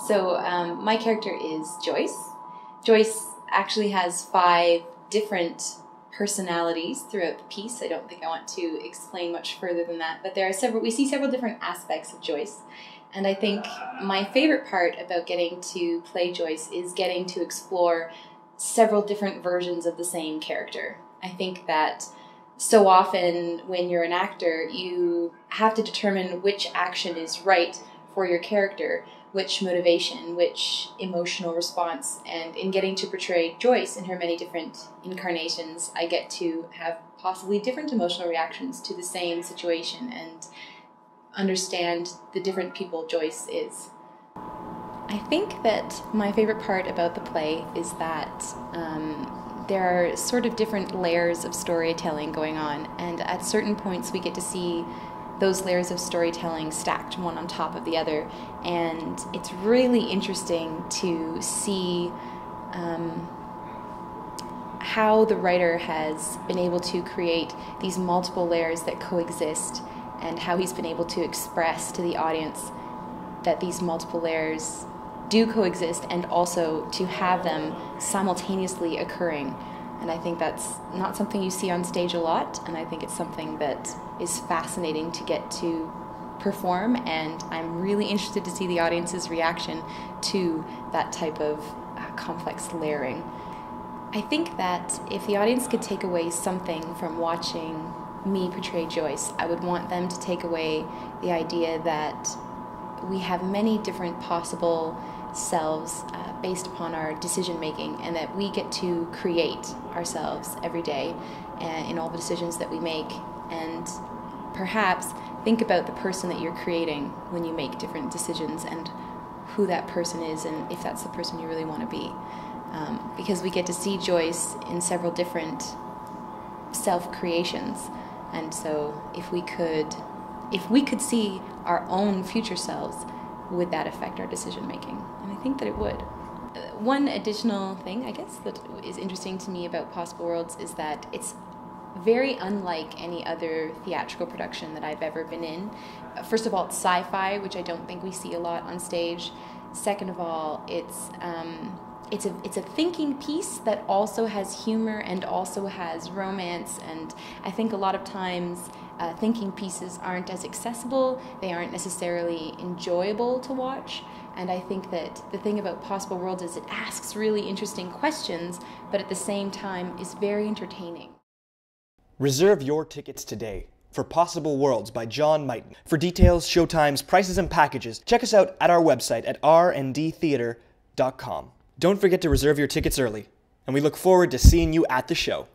So my character is Joyce. Joyce actually has 5 different personalities throughout the piece. I don't think I want to explain much further than that, but we see several different aspects of Joyce. And I think my favorite part about getting to play Joyce is getting to explore several different versions of the same character. I think that so often when you're an actor, you have to determine which action is right for your character, which motivation, which emotional response. And in getting to portray Joyce in her many different incarnations, I get to have possibly different emotional reactions to the same situation and understand the different people Joyce is. I think that my favorite part about the play is that there are sort of different layers of storytelling going on, and at certain points we get to see those layers of storytelling stacked one on top of the other, and it's really interesting to see how the writer has been able to create these multiple layers that coexist, and how he's been able to express to the audience that these multiple layers do coexist, and also to have them simultaneously occurring. And I think that's not something you see on stage a lot, and I think it's something that is fascinating to get to perform, and I'm really interested to see the audience's reaction to that type of complex layering. I think that if the audience could take away something from watching me portray Joyce, I would want them to take away the idea that we have many different possible selves based upon our decision making, and that we get to create ourselves every day in all the decisions that we make, and perhaps think about the person that you're creating when you make different decisions and who that person is, and if that's the person you really want to be. Because we get to see Joyce in several different self-creations, and so if we could see our own future selves, would that affect our decision making? And I think that it would. One additional thing, I guess, that is interesting to me about Possible Worlds is that it's very unlike any other theatrical production that I've ever been in. First of all, it's sci-fi, which I don't think we see a lot on stage. Second of all, it's a thinking piece that also has humor and also has romance, and I think a lot of times thinking pieces aren't as accessible, they aren't necessarily enjoyable to watch, and I think that the thing about Possible Worlds is it asks really interesting questions, but at the same time is very entertaining. Reserve your tickets today for Possible Worlds by John Mighton. For details, showtimes, prices, and packages, check us out at our website at rndtheater.com. Don't forget to reserve your tickets early, and we look forward to seeing you at the show.